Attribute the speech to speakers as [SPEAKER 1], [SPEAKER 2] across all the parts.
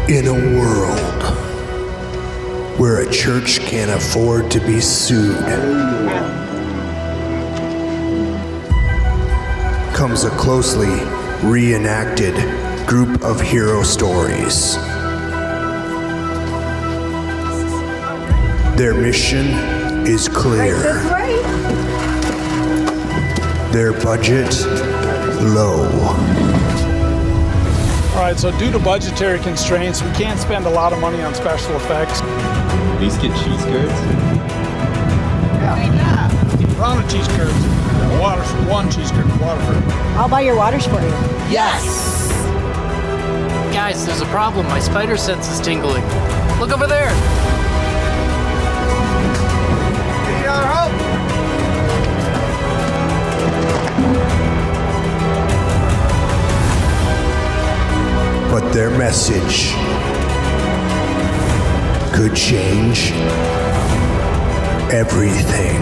[SPEAKER 1] In a world where a church can't afford to be sued, comes a closely reenacted group of hero stories. Their mission is clear. Their budget low.
[SPEAKER 2] All right, so due to budgetary constraints, we can't spend a lot of money on special effects.
[SPEAKER 3] These get cheese curds?
[SPEAKER 2] Yeah. Round of cheese curds. One cheese curd, water for it.
[SPEAKER 4] I'll buy your waters for you.
[SPEAKER 5] Yes! Guys, there's a problem. My spider sense is tingling. Look over there.
[SPEAKER 6] Need our help?
[SPEAKER 1] But their message could change everything.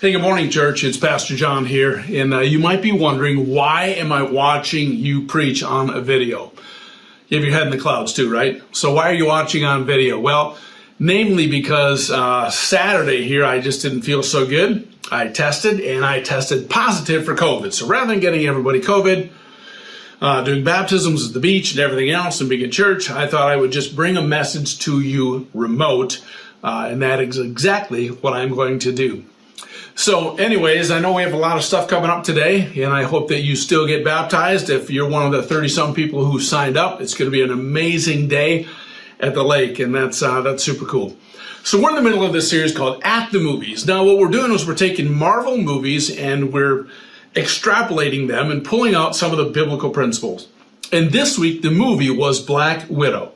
[SPEAKER 7] Hey, good morning, church. It's Pastor John here, and you might be wondering, why am I watching you preach on a video? You have your head in the clouds too, right? So why are you watching on video? Well, namely because Saturday here, I just didn't feel so good. I tested, and I tested positive for COVID. So rather than getting everybody COVID, doing baptisms at the beach and everything else and being at church, I thought I would just bring a message to you remote, and that is exactly what I'm going to do. So anyways, I know we have a lot of stuff coming up today, and I hope that you still get baptized. If you're one of the 30-some people who signed up, it's going to be an amazing day at the lake, and that's super cool. So we're in the middle of this series called At the Movies. Now what we're doing is we're taking Marvel movies and we're extrapolating them and pulling out some of the biblical principles. And this week, the movie was Black Widow.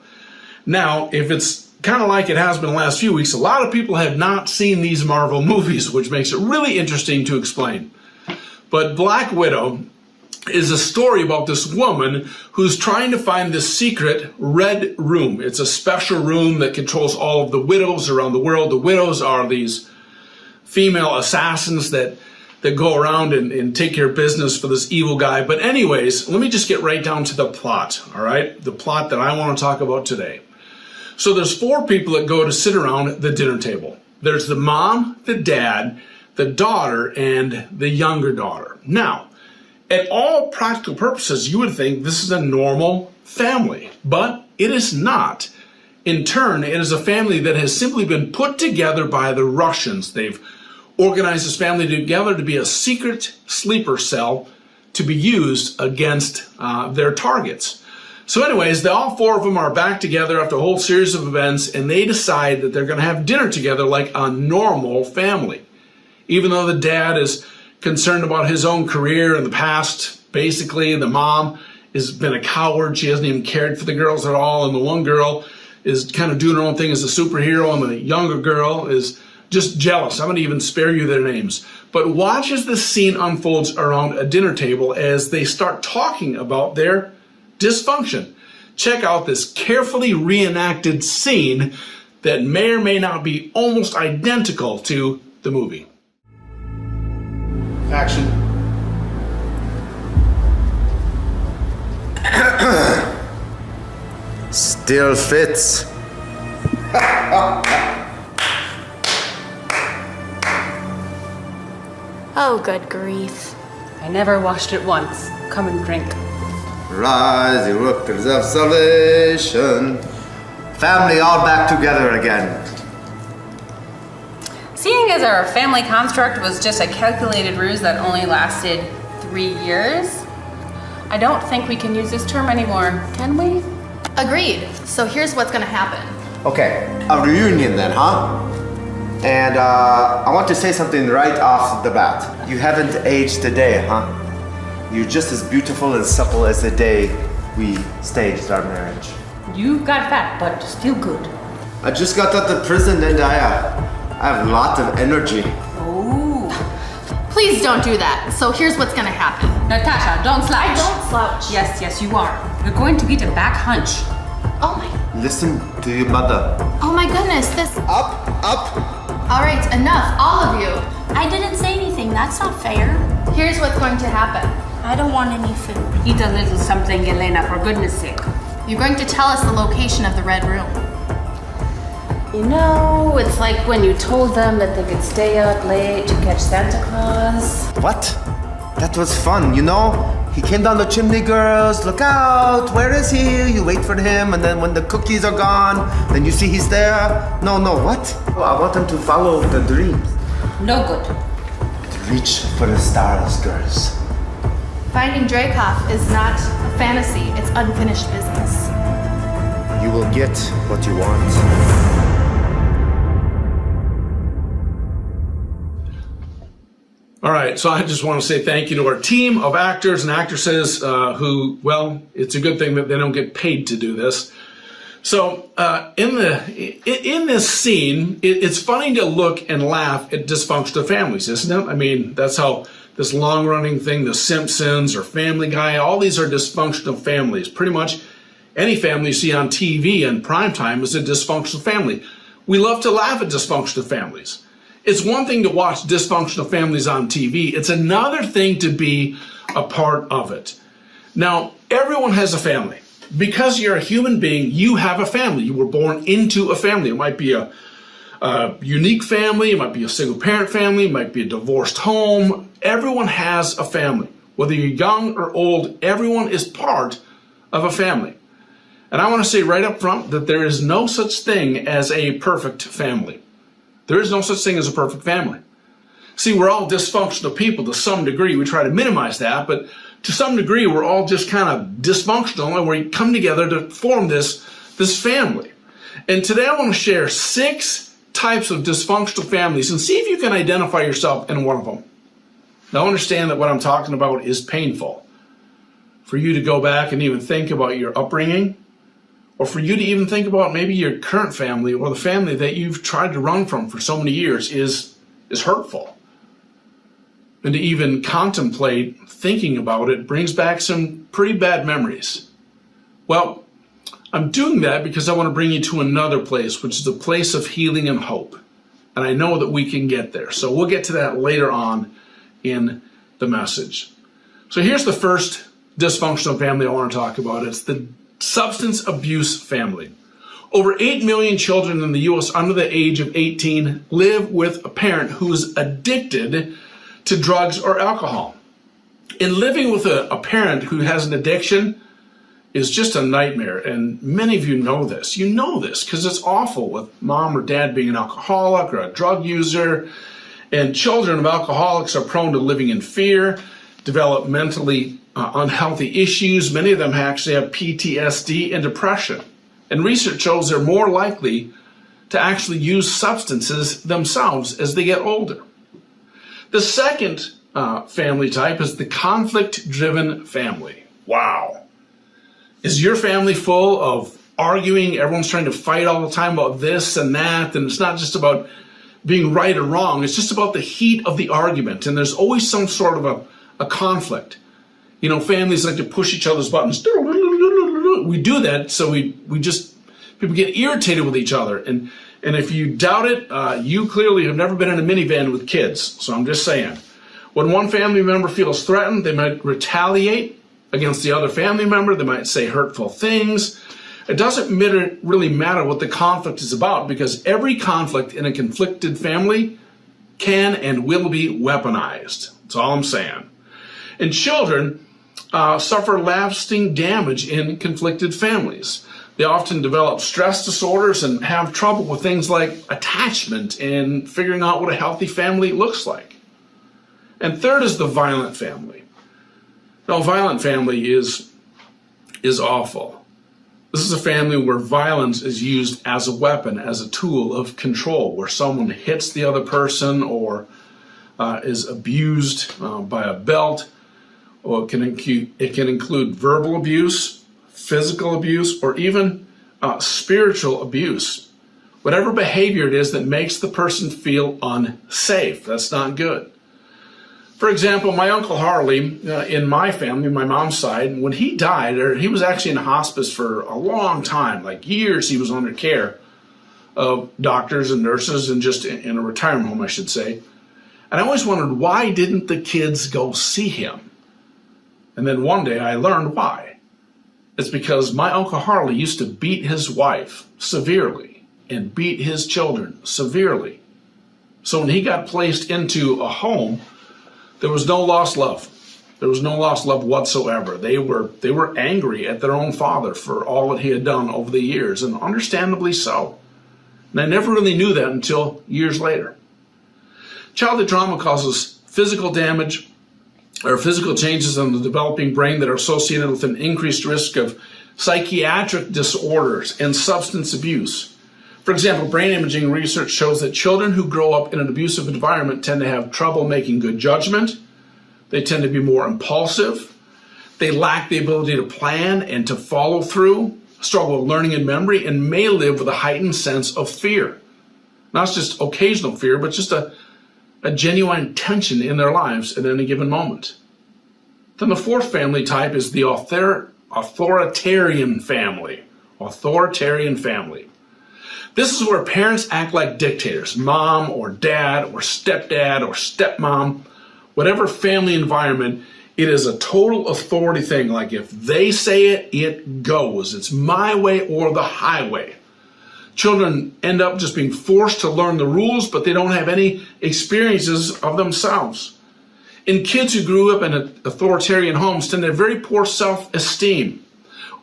[SPEAKER 7] Now, if it's kind of like it has been the last few weeks, a lot of people have not seen these Marvel movies, which makes it really interesting to explain. But Black Widow is a story about this woman who's trying to find this secret red room. It's a special room that controls all of the widows around the world. The widows are these female assassins that go around and take care of business for this evil guy. But anyways, let me just get right down to the plot, all right? The plot that I want to talk about today. So there's 4 people that go to sit around the dinner table. There's the mom, the dad, the daughter, and the younger daughter. Now, at all practical purposes, you would think this is a normal family, but it is not. In turn, it is a family that has simply been put together by the Russians. They've organized this family together to be a secret sleeper cell to be used against their targets. So anyways, all 4 of them are back together after a whole series of events, and they decide that they're going to have dinner together like a normal family. Even though the dad is concerned about his own career in the past, basically the mom has been a coward. She hasn't even cared for the girls at all, and the one girl is kind of doing her own thing as a superhero, and the younger girl is just jealous. I'm going to even spare you their names. But watch as this scene unfolds around a dinner table as they start talking about their dysfunction. Check out this carefully reenacted scene that may or may not be almost identical to the movie. Action.
[SPEAKER 6] Still fits.
[SPEAKER 8] Oh, good grief.
[SPEAKER 9] I never washed it once. Come and drink.
[SPEAKER 6] Rise, you workers of salvation. Family all back together again.
[SPEAKER 9] Seeing as our family construct was just a calculated ruse that only lasted 3 years, I don't think we can use this term anymore, can we?
[SPEAKER 8] Agreed. So here's what's gonna happen.
[SPEAKER 6] Okay, a reunion then, huh? And I want to say something right off the bat. You haven't aged a day, huh? You're just as beautiful and supple as the day we staged our marriage.
[SPEAKER 9] You got fat, but still good.
[SPEAKER 6] I just got out of prison and I have a lot of energy.
[SPEAKER 9] Oh.
[SPEAKER 8] Please don't do that. So here's what's gonna happen.
[SPEAKER 9] Natasha, don't slouch.
[SPEAKER 8] I don't slouch.
[SPEAKER 9] Yes, you are. You're going to get a back hunch.
[SPEAKER 8] Oh my.
[SPEAKER 6] Listen to your mother.
[SPEAKER 8] Oh my goodness, this.
[SPEAKER 6] Up.
[SPEAKER 8] All right, enough, all of you.
[SPEAKER 4] I didn't say anything. That's not fair.
[SPEAKER 8] Here's what's going to happen.
[SPEAKER 4] I don't want any food.
[SPEAKER 9] Eat a little something, Elena, for goodness sake.
[SPEAKER 8] You're going to tell us the location of the red room.
[SPEAKER 9] You know, it's like when you told them that they could stay out late to catch Santa Claus.
[SPEAKER 6] What? That was fun, you know? He came down the chimney, girls. Look out! Where is he? You wait for him, and then when the cookies are gone, then you see he's there. No, what? I want them to follow the dreams.
[SPEAKER 9] No good.
[SPEAKER 6] Reach for the stars, girls.
[SPEAKER 8] Finding Dreykov is not a fantasy, it's unfinished business.
[SPEAKER 6] You will get what you want.
[SPEAKER 7] All right, so I just want to say thank you to our team of actors and actresses who, well, it's a good thing that they don't get paid to do this. So in this scene, it's funny to look and laugh at dysfunctional families, isn't it? I mean, that's how this long-running thing, The Simpsons or Family Guy, all these are dysfunctional families. Pretty much any family you see on TV in primetime is a dysfunctional family. We love to laugh at dysfunctional families. It's one thing to watch dysfunctional families on TV. It's another thing to be a part of it. Now, everyone has a family. Because you're a human being, you have a family. You were born into a family. It might be a unique family. It might be a single-parent family. It might be a divorced home. Everyone has a family. Whether you're young or old, everyone is part of a family. And I want to say right up front that there is no such thing as a perfect family. There is no such thing as a perfect family. See, we're all dysfunctional people to some degree. We try to minimize that, but to some degree, we're all just kind of dysfunctional, and we come together to form this family. And today I want to share 6 types of dysfunctional families and see if you can identify yourself in one of them. Now understand that what I'm talking about is painful. For you to go back and even think about your upbringing, or for you to even think about maybe your current family or the family that you've tried to run from for so many years is hurtful. And to even contemplate thinking about it brings back some pretty bad memories. Well, I'm doing that because I want to bring you to another place, which is a place of healing and hope. And I know that we can get there. So we'll get to that later on in the message. So here's the first dysfunctional family I want to talk about. It's the substance abuse family. Over 8 million children in the U.S. under the age of 18 live with a parent who is addicted to drugs or alcohol. And living with a parent who has an addiction is just a nightmare. And many of you know this. You know this because it's awful with mom or dad being an alcoholic or a drug user. And children of alcoholics are prone to living in fear, develop mentally unhealthy issues. Many of them actually have PTSD and depression. And research shows they're more likely to actually use substances themselves as they get older. The second family type is the conflict-driven family. Wow. Is your family full of arguing? Everyone's trying to fight all the time about this and that, and it's not just about being right or wrong. It's just about the heat of the argument, and there's always some sort of a conflict. You know, families like to push each other's buttons. We do that so people get irritated with each other. And if you doubt it, you clearly have never been in a minivan with kids. So I'm just saying. When one family member feels threatened, they might retaliate against the other family member. They might say hurtful things. It doesn't really matter what the conflict is about, because every conflict in a conflicted family can and will be weaponized. That's all I'm saying. And children suffer lasting damage in conflicted families. They often develop stress disorders and have trouble with things like attachment and figuring out what a healthy family looks like. And third is the violent family. Now, a violent family is awful. This is a family where violence is used as a weapon, as a tool of control, where someone hits the other person or is abused by a belt. Or it can include verbal abuse, physical abuse, or even spiritual abuse. Whatever behavior it is that makes the person feel unsafe, that's not good. For example, my Uncle Harley, in my family, my mom's side, when he died, or he was actually in hospice for a long time, like years he was under care of doctors and nurses, and just in a retirement home, I should say. And I always wondered, why didn't the kids go see him? And then one day I learned why. It's because my Uncle Harley used to beat his wife severely and beat his children severely. So when he got placed into a home, there was no lost love. There was no lost love whatsoever. They were angry at their own father for all that he had done over the years, and understandably so. And I never really knew that until years later. Childhood trauma causes physical damage or physical changes in the developing brain that are associated with an increased risk of psychiatric disorders and substance abuse. For example, brain imaging research shows that children who grow up in an abusive environment tend to have trouble making good judgment. They tend to be more impulsive. They lack the ability to plan and to follow through, struggle with learning and memory, and may live with a heightened sense of fear. Not just occasional fear, but just a genuine tension in their lives at any given moment. Then the fourth family type is the authoritarian family. Authoritarian family. This is where parents act like dictators. Mom or dad or stepdad or stepmom, whatever family environment, it is a total authority thing. Like if they say it, it goes. It's my way or the highway. Children end up just being forced to learn the rules, but they don't have any experiences of themselves. And kids who grew up in authoritarian homes tend to have very poor self-esteem,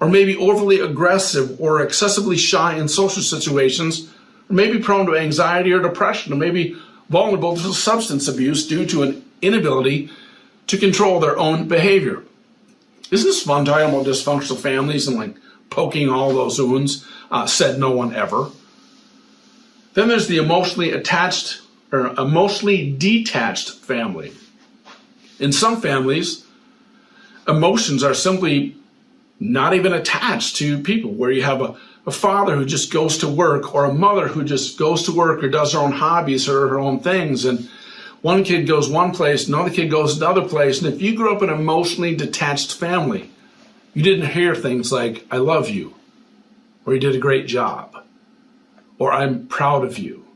[SPEAKER 7] or maybe overly aggressive or excessively shy in social situations, or maybe prone to anxiety or depression, or maybe vulnerable to substance abuse due to an inability to control their own behavior. Isn't this fun talking about dysfunctional families and like poking all those wounds? Said no one ever. Then there's the emotionally attached or emotionally detached family. In some families, emotions are simply not even attached to people, where you have a father who just goes to work, or a mother who just goes to work or does her own hobbies or her own things, and one kid goes one place, another kid goes another place. And if you grew up in an emotionally detached family, you didn't hear things like, I love you, or you did a great job, or I'm proud of you.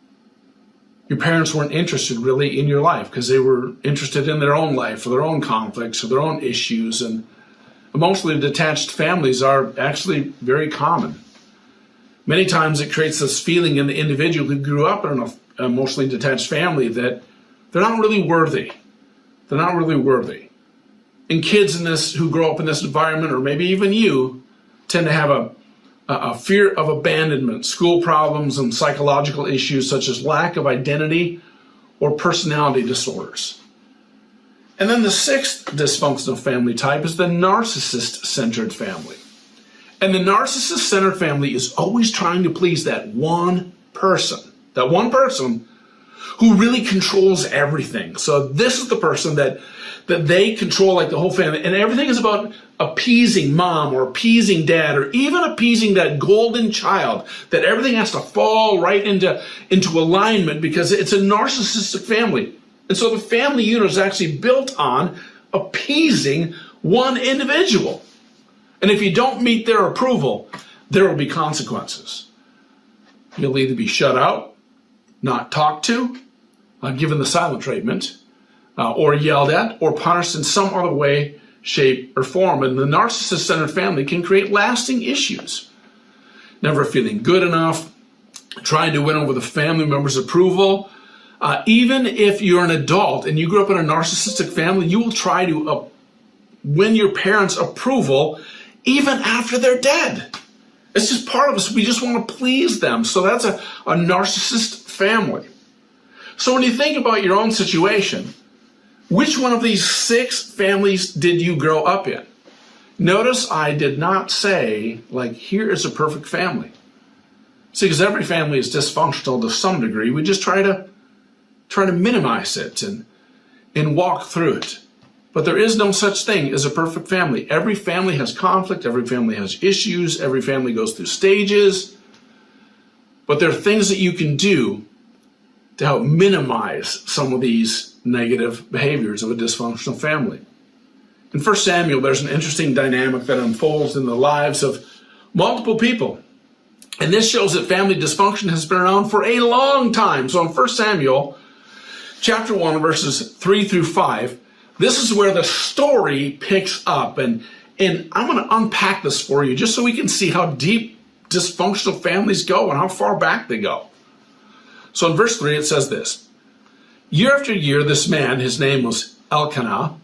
[SPEAKER 7] Your parents weren't interested really in your life because they were interested in their own life or their own conflicts or their own issues. And emotionally detached families are actually very common. Many times it creates this feeling in the individual who grew up in an emotionally detached family that they're not really worthy. They're not really worthy. And kids in this who grow up in this environment, or maybe even you, tend to have a fear of abandonment, school problems, and psychological issues such as lack of identity or personality disorders. And then the sixth dysfunctional family type is the narcissist-centered family. And the narcissist-centered family is always trying to please that one person who really controls everything. So this is the person that they control like the whole family. And everything is about appeasing mom or appeasing dad or even appeasing that golden child, that everything has to fall right into alignment because it's a narcissistic family. And so the family unit is actually built on appeasing one individual. And if you don't meet their approval, there will be consequences. You'll either be shut out, not talked to, given the silent treatment, or yelled at, or punished in some other way, shape, or form. And the narcissist-centered family can create lasting issues. Never feeling good enough, trying to win over the family members' approval. Even if you're an adult and you grew up in a narcissistic family, you will try to win your parents' approval even after they're dead. It's just part of us. We just want to please them. So that's a narcissist family. So when you think about your own situation, which one of these six families did you grow up in? Notice I did not say, like, here is a perfect family. See, because every family is dysfunctional to some degree. We just try to minimize it and walk through it. But there is no such thing as a perfect family. Every family has conflict. Every family has issues. Every family goes through stages. But there are things that you can do to help minimize some of these negative behaviors of a dysfunctional family. In 1 Samuel, there's an interesting dynamic that unfolds in the lives of multiple people. And this shows that family dysfunction has been around for a long time. So in 1 Samuel, chapter 1, verses 3 through 5, this is where the story picks up. And I'm going to unpack this for you just so we can see how deep dysfunctional families go and how far back they go. So in verse 3, it says this. Year after year, this man, his name was Elkanah,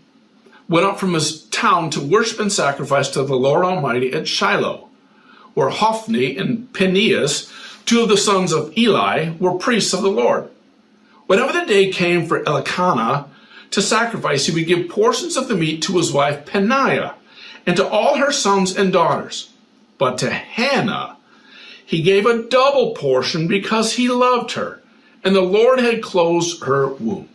[SPEAKER 7] went up from his town to worship and sacrifice to the Lord Almighty at Shiloh, where Hophni and Phinehas, two of the sons of Eli, were priests of the Lord. Whenever the day came for Elkanah to sacrifice, he would give portions of the meat to his wife Peninnah and to all her sons and daughters. But to Hannah he gave a double portion because he loved her, and the Lord had closed her womb.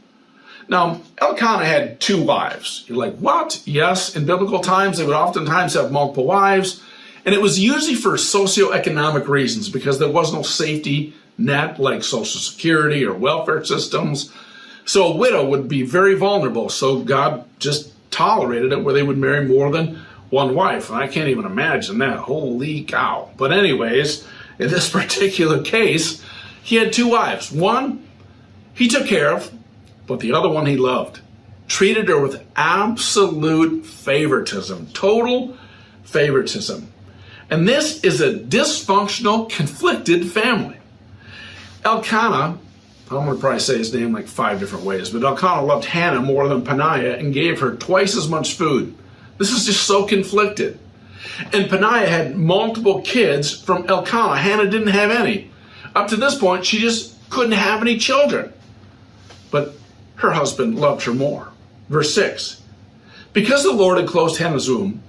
[SPEAKER 7] Now, Elkanah had 2 wives. You're like, what? Yes, in biblical times, they would oftentimes have multiple wives, and it was usually for socioeconomic reasons because there was no safety net like Social Security or welfare systems. So a widow would be very vulnerable, so God just tolerated it where they would marry more than one wife. And I can't even imagine that. Holy cow. But anyways, in this particular case, he had 2 wives. One he took care of, but the other one he loved. Treated her with absolute favoritism, total favoritism. And this is a dysfunctional, conflicted family. Elkanah, I'm going to probably say his name like 5 different ways, but Elkanah loved Hannah more than Peninnah and gave her twice as much food. This is just so conflicted. And Peninnah had multiple kids from Elkanah. Hannah didn't have any. Up to this point, she just couldn't have any children. But her husband loved her more. Verse 6. Because the Lord had closed Hannah's womb,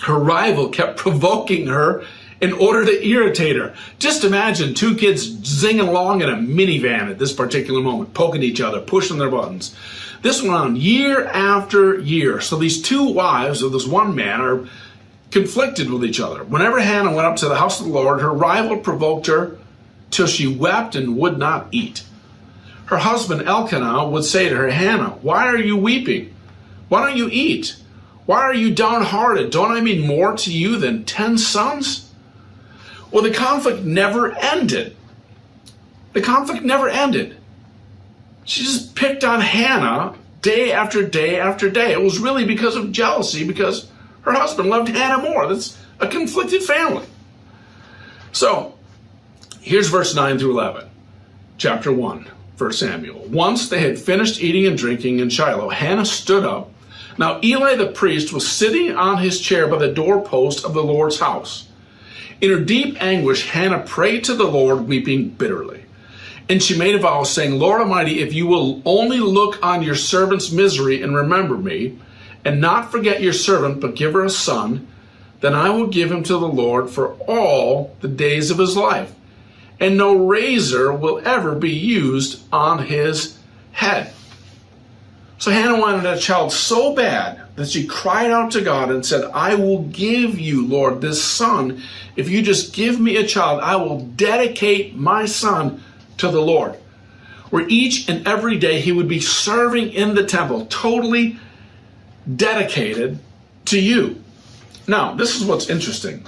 [SPEAKER 7] her rival kept provoking her in order to irritate her. Just imagine 2 kids zinging along in a minivan at this particular moment, poking each other, pushing their buttons. This went on year after year. So these 2 wives of this one man are conflicted with each other. Whenever Hannah went up to the house of the Lord, her rival provoked her till she wept and would not eat. Her husband Elkanah would say to her, Hannah, why are you weeping? Why don't you eat? Why are you downhearted? Don't I mean more to you than 10 sons? Well, the conflict never ended. The conflict never ended. She just picked on Hannah day after day after day. It was really because of jealousy, because her husband loved Hannah more. That's a conflicted family. So, here's verse 9 through 11, chapter 1, 1 Samuel. Once they had finished eating and drinking in Shiloh, Hannah stood up. Now Eli the priest was sitting on his chair by the doorpost of the Lord's house. In her deep anguish, Hannah prayed to the Lord, weeping bitterly. And she made a vow, saying, Lord Almighty, if you will only look on your servant's misery and remember me, and not forget your servant, but give her a son, then I will give him to the Lord for all the days of his life, and no razor will ever be used on his head. So Hannah wanted a child so bad that she cried out to God and said, I will give you, Lord, this son. If you just give me a child, I will dedicate my son to the Lord. Where each and every day he would be serving in the temple, totally dedicated to you. Now, this is what's interesting.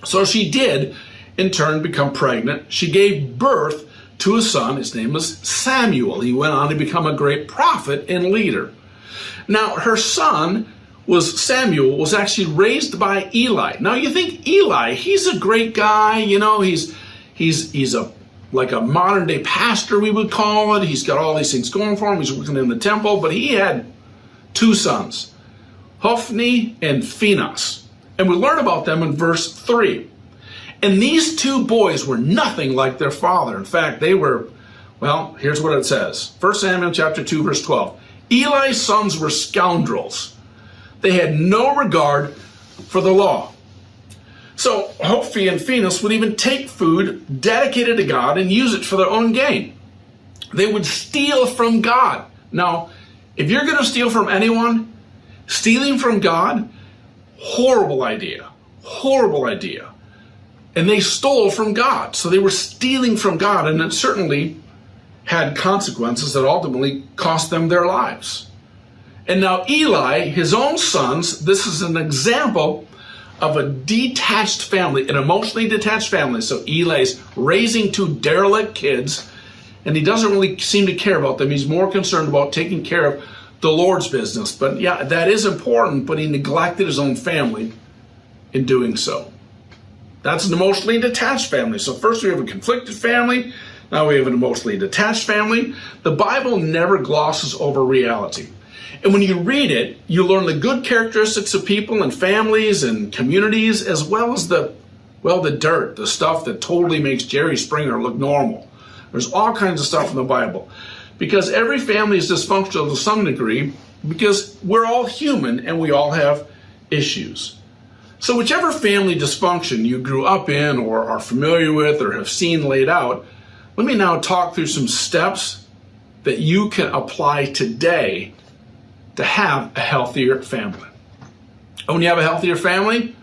[SPEAKER 7] So she did, in turn, become pregnant. She gave birth to a son. His name was Samuel. He went on to become a great prophet and leader. Now, her son Samuel was actually raised by Eli. Now, you think Eli, he's a great guy. You know, he's like a modern day pastor, we would call it. He's got all these things going for him. He's working in the temple, but he had 2 sons, Hophni and Phinehas. And we learn about them in verse 3. And these 2 boys were nothing like their father. In fact, they were, well, here's what it says. 1 Samuel chapter 2, verse 12. Eli's sons were scoundrels. They had no regard for the law. So Hophni and Phinehas would even take food dedicated to God and use it for their own gain. They would steal from God. Now, if you're going to steal from anyone, stealing from God, horrible idea. Horrible idea. And they stole from God. So they were stealing from God, and it certainly had consequences that ultimately cost them their lives. And now Eli, his own sons, this is an example of a detached family, an emotionally detached family. So Eli's raising 2 derelict kids, and he doesn't really seem to care about them. He's more concerned about taking care of the Lord's business. But yeah, that is important, but he neglected his own family in doing so. That's an emotionally detached family. So first we have a conflicted family, now we have an emotionally detached family. The Bible never glosses over reality. And when you read it, you learn the good characteristics of people and families and communities, as well as the dirt, the stuff that totally makes Jerry Springer look normal. There's all kinds of stuff in the Bible. Because every family is dysfunctional to some degree, because we're all human and we all have issues. So whichever family dysfunction you grew up in or are familiar with or have seen laid out, let me now talk through some steps that you can apply today to have a healthier family. And when you have a healthier family,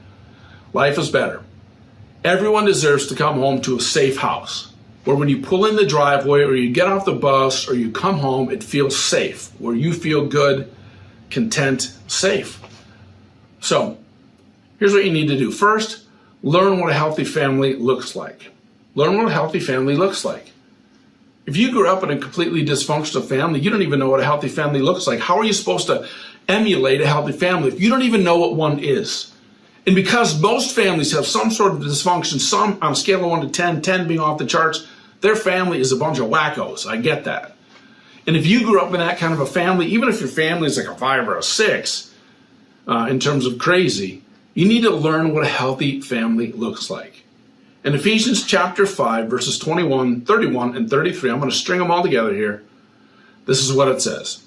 [SPEAKER 7] life is better. Everyone deserves to come home to a safe house, where when you pull in the driveway or you get off the bus or you come home, it feels safe, where you feel good, content, safe. So here's what you need to do. First, learn what a healthy family looks like. Learn what a healthy family looks like. If you grew up in a completely dysfunctional family, you don't even know what a healthy family looks like. How are you supposed to emulate a healthy family if you don't even know what one is? And because most families have some sort of dysfunction, some on a scale of 1 to 10, 10 being off the charts, their family is a bunch of wackos. I get that. And if you grew up in that kind of a family, even if your family is like a 5 or a 6 in terms of crazy, you need to learn what a healthy family looks like. In Ephesians chapter 5, verses 21, 31, and 33, I'm going to string them all together here. This is what it says.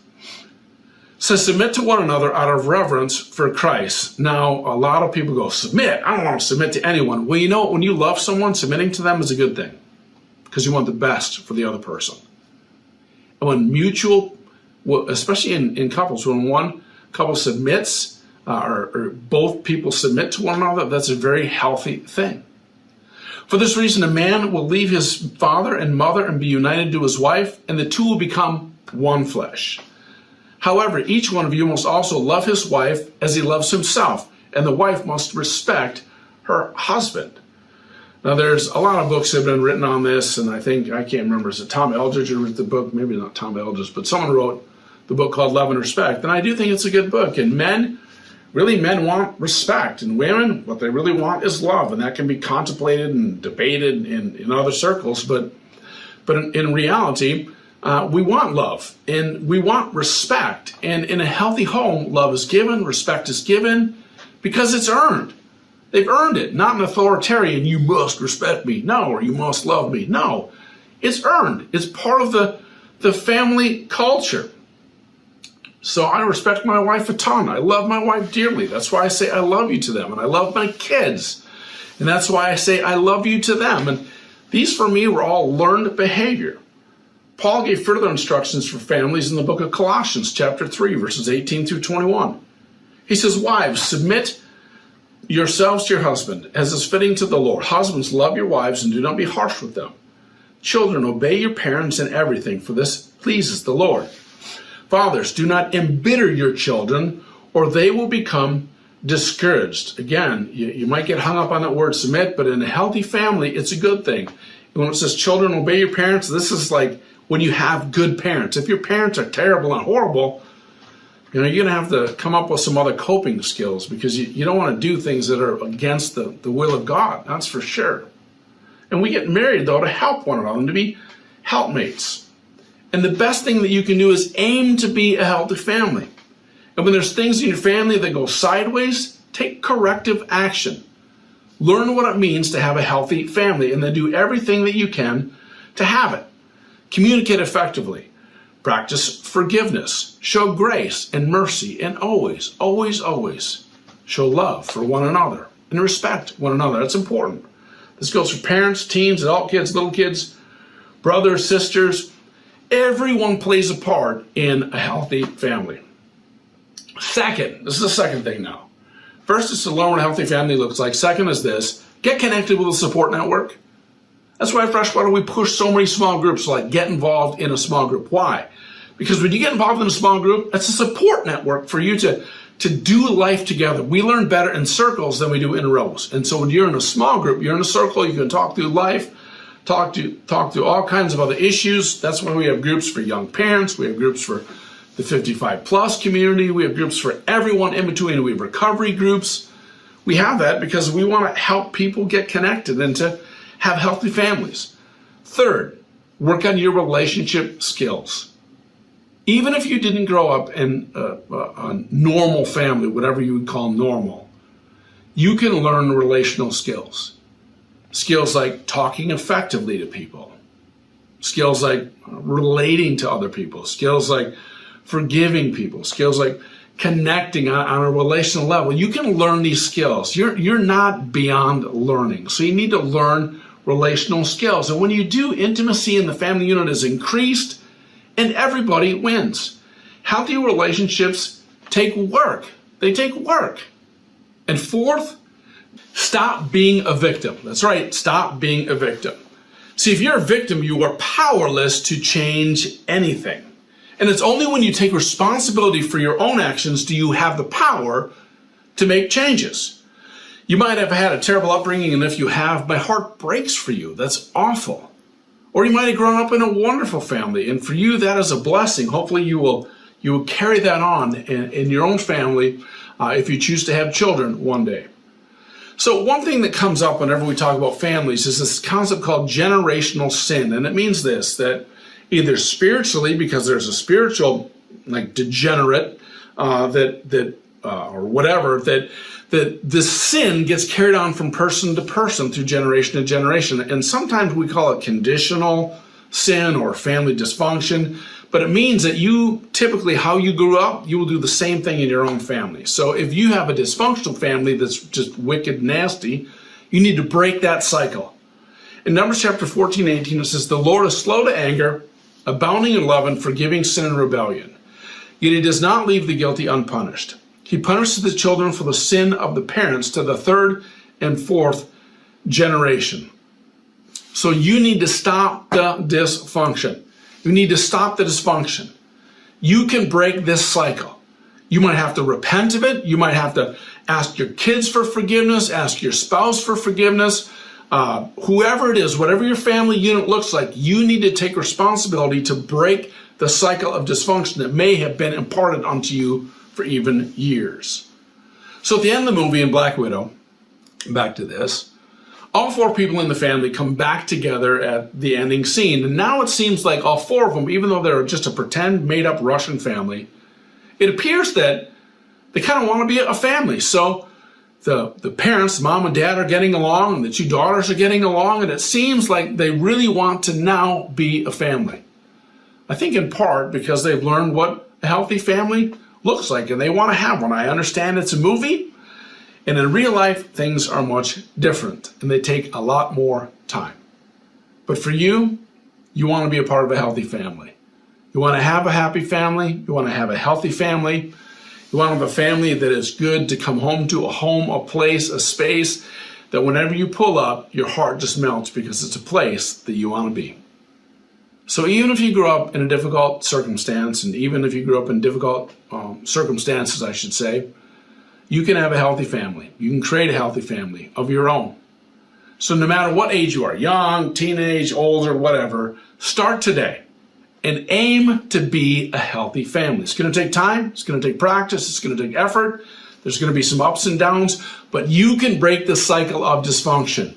[SPEAKER 7] It says, submit to one another out of reverence for Christ. Now, a lot of people go, submit? I don't want to submit to anyone. Well, you know, when you love someone, submitting to them is a good thing, because you want the best for the other person. And when mutual, especially in couples, when one couple submits, or both people submit to one another, that's a very healthy thing. For this reason, a man will leave his father and mother and be united to his wife, and the two will become one flesh. However, each one of you must also love his wife as he loves himself, and the wife must respect her husband. Now, there's a lot of books that have been written on this, and I can't remember, is it Tom Eldridge who wrote the book? Maybe not Tom Eldridge, but someone wrote the book called Love and Respect, and I do think it's a good book. And men want respect, and women, what they really want is love, and that can be contemplated and debated in other circles, but in reality, we want love, and we want respect, and in a healthy home, love is given, respect is given, because it's earned. They've earned it, not an authoritarian, you must respect me, no, or you must love me, no. It's earned. It's part of the family culture. So I respect my wife a ton. I love my wife dearly. That's why I say I love you to them. And I love my kids. And that's why I say I love you to them. And these for me were all learned behavior. Paul gave further instructions for families in the book of Colossians chapter 3, verses 18 through 21. He says, wives, submit yourselves to your husband as is fitting to the Lord. Husbands, love your wives and do not be harsh with them. Children, obey your parents in everything, for this pleases the Lord. Fathers, do not embitter your children, or they will become discouraged. Again, you might get hung up on that word submit, but in a healthy family, it's a good thing. And when it says children, obey your parents, this is like when you have good parents. If your parents are terrible and horrible, you're going to have to come up with some other coping skills, because you don't want to do things that are against the will of God. That's for sure. And we get married, though, to help one another and to be helpmates. And the best thing that you can do is aim to be a healthy family. And when there's things in your family that go sideways, take corrective action. Learn what it means to have a healthy family, and then do everything that you can to have it. Communicate effectively. Practice forgiveness. Show grace and mercy, and always, always, always show love for one another and respect one another. That's important. This goes for parents, teens, adult kids, little kids, brothers, sisters. Everyone plays a part in a healthy family. Second, this is the second thing now. First is to learn what a healthy family looks like. Second is this: get connected with a support network. That's why at Freshwater we push so many small groups, like get involved in a small group. Why? Because when you get involved in a small group, that's a support network for you to do life together. We learn better in circles than we do in rows. And so when you're in a small group, you're in a circle, you can talk through life, talk through all kinds of other issues. That's why we have groups for young parents. We have groups for the 55 plus community. We have groups for everyone in between. We have recovery groups. We have that because we want to help people get connected and to have healthy families. Third, work on your relationship skills. Even if you didn't grow up in a normal family, whatever you would call normal, you can learn relational skills. Skills like talking effectively to people. Skills like relating to other people. Skills like forgiving people. Skills like connecting on a relational level. You can learn these skills. You're not beyond learning. So you need to learn relational skills. And when you do, intimacy in the family unit is increased and everybody wins. Healthy relationships take work. They take work. And fourth, stop being a victim. That's right, stop being a victim. See, if you're a victim, you are powerless to change anything. And it's only when you take responsibility for your own actions do you have the power to make changes. You might have had a terrible upbringing, and if you have, my heart breaks for you. That's awful. Or you might have grown up in a wonderful family, and for you that is a blessing. Hopefully you will carry that on in your own family if you choose to have children one day. So one thing that comes up whenever we talk about families is this concept called generational sin. And it means this, that either spiritually, because there's a spiritual like degenerate or whatever, that this sin gets carried on from person to person through generation to generation. And sometimes we call it conditional sin or family dysfunction. But it means that you typically, how you grew up, you will do the same thing in your own family. So if you have a dysfunctional family that's just wicked nasty, you need to break that cycle. In Numbers chapter 14:18, it says, "The Lord is slow to anger, abounding in love and forgiving sin and rebellion. Yet he does not leave the guilty unpunished. He punishes the children for the sin of the parents to the third and fourth generation." So you need to stop the dysfunction. You need to stop the dysfunction. You can break this cycle. You might have to repent of it. You might have to ask your kids for forgiveness, ask your spouse for forgiveness. Whoever it is, whatever your family unit looks like, you need to take responsibility to break the cycle of dysfunction that may have been imparted onto you for even years. So at the end of the movie in Black Widow, back to this, all four people in the family come back together at the ending scene. And now it seems like all four of them, even though they're just a pretend made-up Russian family, it appears that they kind of want to be a family. So the parents, mom and dad, are getting along, and the two daughters are getting along, and it seems like they really want to now be a family. I think in part because they've learned what a healthy family looks like, and they want to have one. I understand it's a movie, and in real life, things are much different, and they take a lot more time. But for you, you want to be a part of a healthy family. You want to have a happy family. You want to have a healthy family. You want to have a family that is good to come home to, a home, a place, a space that whenever you pull up, your heart just melts because it's a place that you want to be. So even if you grew up in a difficult circumstance, and even if you grew up in difficult circumstances, I should say, you can have a healthy family. You can create a healthy family of your own. So no matter what age you are, young, teenage, older, whatever, start today and aim to be a healthy family. It's going to take time. It's going to take practice. It's going to take effort. There's going to be some ups and downs, but you can break the cycle of dysfunction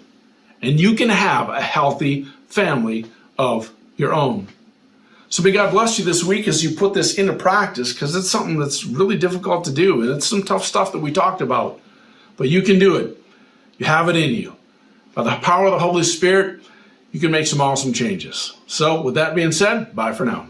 [SPEAKER 7] and you can have a healthy family of your own. So may God bless you this week as you put this into practice, because it's something that's really difficult to do, and it's some tough stuff that we talked about, but you can do it. You have it in you. By the power of the Holy Spirit, you can make some awesome changes. So with that being said, bye for now.